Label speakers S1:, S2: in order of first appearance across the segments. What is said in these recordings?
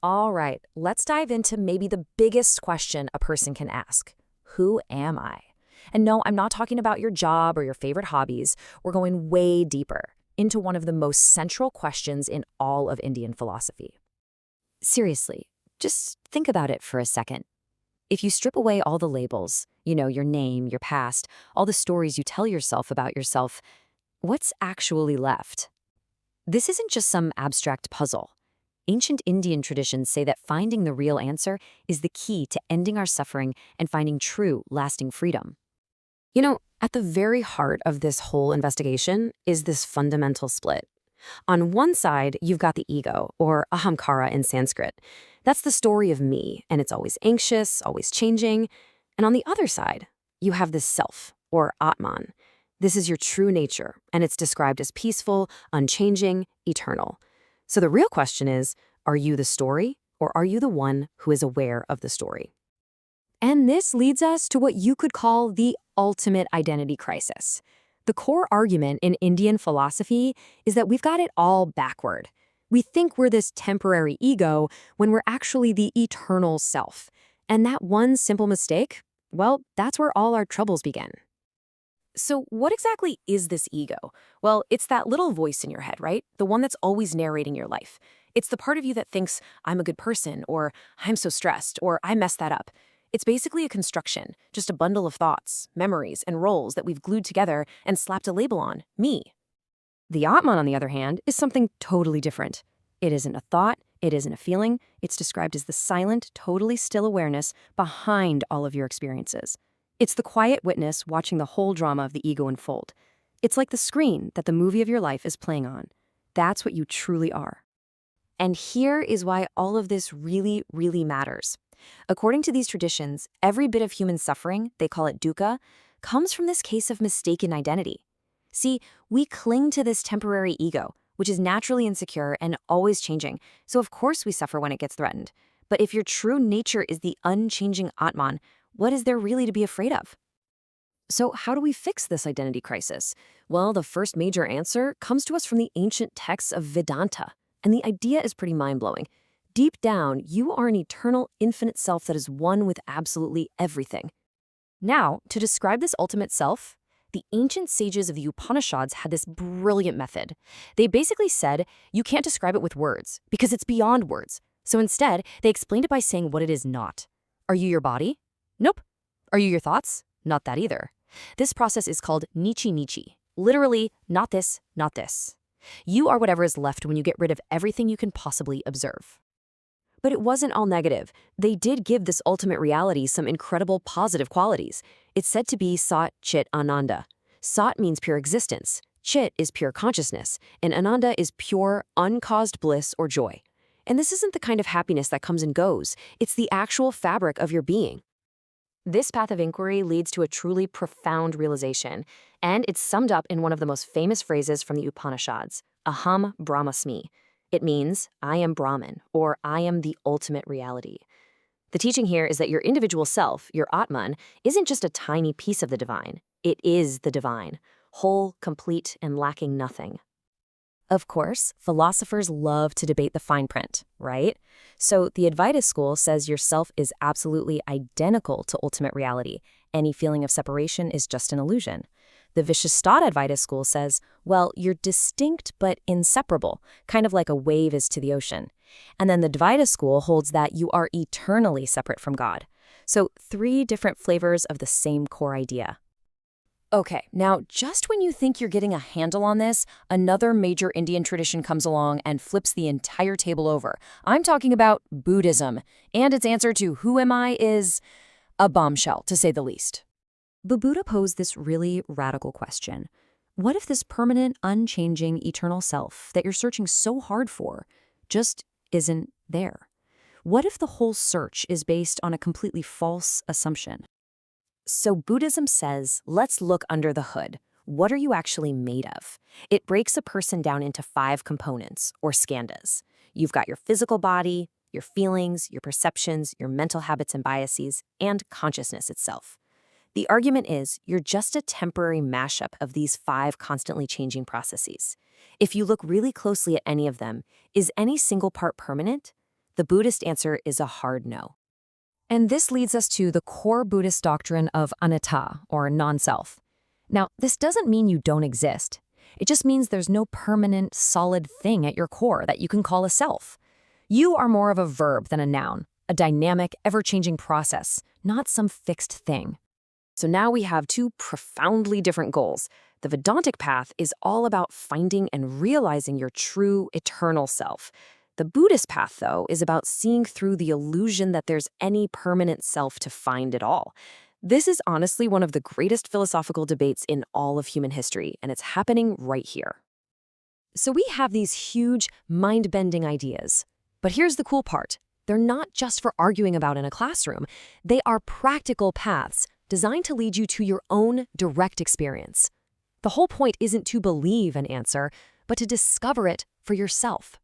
S1: All right, let's dive into maybe the biggest question a person can ask. Who am I? And no, I'm not talking about your job or your favorite hobbies. We're going way deeper into one of the most central questions in all of Indian philosophy. Seriously, just think about it for a second. If you strip away all the labels, your name, your past, all the stories you tell yourself about yourself, what's actually left? This isn't just some abstract puzzle. Ancient Indian traditions say that finding the real answer is the key to ending our suffering and finding true, lasting freedom. At the very heart of this whole investigation is this fundamental split. On one side, you've got the ego, or ahamkara in Sanskrit. That's the story of me, and it's always anxious, always changing. And on the other side, you have this self, or Atman. This is your true nature, and it's described as peaceful, unchanging, eternal. So the real question is, are you the story, or are you the one who is aware of the story? And this leads us to what you could call the ultimate identity crisis. The core argument in Indian philosophy is that we've got it all backward. We think we're this temporary ego when we're actually the eternal self. And that one simple mistake, well, that's where all our troubles begin. So what exactly is this ego? Well, it's that little voice in your head, right? The one that's always narrating your life. It's the part of you that thinks, I'm a good person, or I'm so stressed, or I messed that up. It's basically a construction, just a bundle of thoughts, memories, and roles that we've glued together and slapped a label on, me. The Atman, on the other hand, is something totally different. It isn't a thought, it isn't a feeling, it's described as the silent, totally still awareness behind all of your experiences. It's the quiet witness watching the whole drama of the ego unfold. It's like the screen that the movie of your life is playing on. That's what you truly are. And here is why all of this really, really matters. According to these traditions, every bit of human suffering, they call it dukkha, comes from this case of mistaken identity. See, we cling to this temporary ego, which is naturally insecure and always changing, so of course we suffer when it gets threatened. But if your true nature is the unchanging Atman, what is there really to be afraid of? So how do we fix this identity crisis? Well, the first major answer comes to us from the ancient texts of Vedanta, and the idea is pretty mind-blowing. Deep down, you are an eternal, infinite self that is one with absolutely everything. Now, to describe this ultimate self, the ancient sages of the Upanishads had this brilliant method. They basically said, you can't describe it with words, because it's beyond words. So instead, they explained it by saying what it is not. Are you your body? Nope. Are you your thoughts? Not that either. This process is called nichi, literally, not this, not this. You are whatever is left when you get rid of everything you can possibly observe. But it wasn't all negative. They did give this ultimate reality some incredible positive qualities. It's said to be Sat Chit Ananda. Sat means pure existence, Chit is pure consciousness, and Ananda is pure, uncaused bliss or joy. And this isn't the kind of happiness that comes and goes. It's the actual fabric of your being. This path of inquiry leads to a truly profound realization, and it's summed up in one of the most famous phrases from the Upanishads, Aham Brahmasmi. It means, I am Brahman, or I am the ultimate reality. The teaching here is that your individual self, your Atman, isn't just a tiny piece of the divine. It is the divine, whole, complete, and lacking nothing. Of course, philosophers love to debate the fine print, right? So the Advaita school says your self is absolutely identical to ultimate reality. Any feeling of separation is just an illusion. The Vishistada Advaita school says, well, you're distinct but inseparable, kind of like a wave is to the ocean. And then the Dvaita school holds that you are eternally separate from God. So 3 different flavors of the same core idea. Okay, now just when you think you're getting a handle on this, another major Indian tradition comes along and flips the entire table over. I'm talking about Buddhism, and its answer to who am I is a bombshell, to say the least. The Buddha posed this really radical question. What if this permanent, unchanging, eternal self that you're searching so hard for just isn't there? What if the whole search is based on a completely false assumption? So Buddhism says, let's look under the hood. What are you actually made of? It breaks a person down into 5 components, or skandhas. You've got your physical body, your feelings, your perceptions, your mental habits and biases, and consciousness itself. The argument is you're just a temporary mashup of these 5 constantly changing processes. If you look really closely at any of them, is any single part permanent? The Buddhist answer is a hard no. And this leads us to the core Buddhist doctrine of anatta, or non-self. Now, this doesn't mean you don't exist. It just means there's no permanent, solid thing at your core that you can call a self. You are more of a verb than a noun, a dynamic, ever-changing process, not some fixed thing. So now we have two profoundly different goals. The Vedantic path is all about finding and realizing your true, eternal self. The Buddhist path, though, is about seeing through the illusion that there's any permanent self to find at all. This is honestly one of the greatest philosophical debates in all of human history, and it's happening right here. So we have these huge, mind-bending ideas. But here's the cool part. They're not just for arguing about in a classroom. They are practical paths designed to lead you to your own direct experience. The whole point isn't to believe an answer, but to discover it for yourself.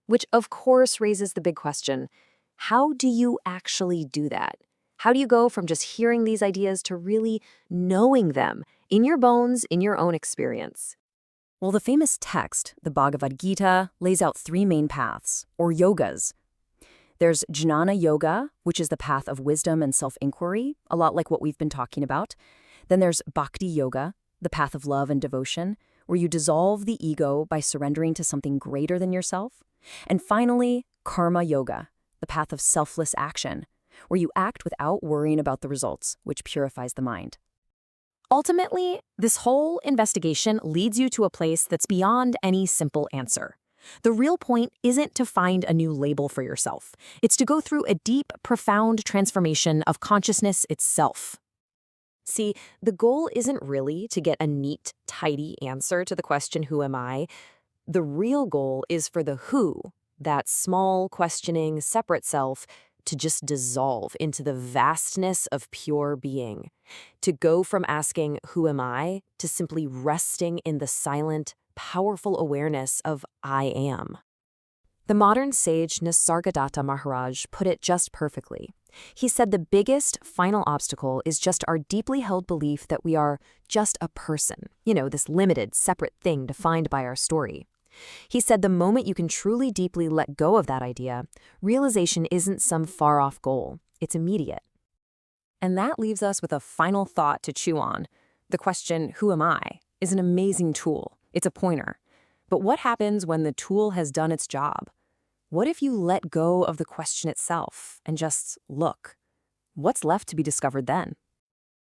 S1: Which, of course, raises the big question, how do you actually do that? How do you go from just hearing these ideas to really knowing them in your bones, in your own experience? Well, the famous text, the Bhagavad Gita, lays out three main paths, or yogas. There's Jnana Yoga, which is the path of wisdom and self-inquiry, a lot like what we've been talking about. Then there's Bhakti Yoga, the path of love and devotion, where you dissolve the ego by surrendering to something greater than yourself. And finally, Karma Yoga, the path of selfless action, where you act without worrying about the results, which purifies the mind. Ultimately, this whole investigation leads you to a place that's beyond any simple answer. The real point isn't to find a new label for yourself. It's to go through a deep, profound transformation of consciousness itself. See, the goal isn't really to get a neat, tidy answer to the question, who am I? The real goal is for the who, that small, questioning, separate self, to just dissolve into the vastness of pure being. To go from asking, who am I, to simply resting in the silent, powerful awareness of I am. The modern sage Nisargadatta Maharaj put it just perfectly. He said the biggest final obstacle is just our deeply held belief that we are just a person, this limited, separate thing defined by our story. He said the moment you can truly deeply let go of that idea, realization isn't some far-off goal, it's immediate. And that leaves us with a final thought to chew on. The question, who am I, is an amazing tool. It's a pointer. But what happens when the tool has done its job? What if you let go of the question itself and just look? What's left to be discovered then?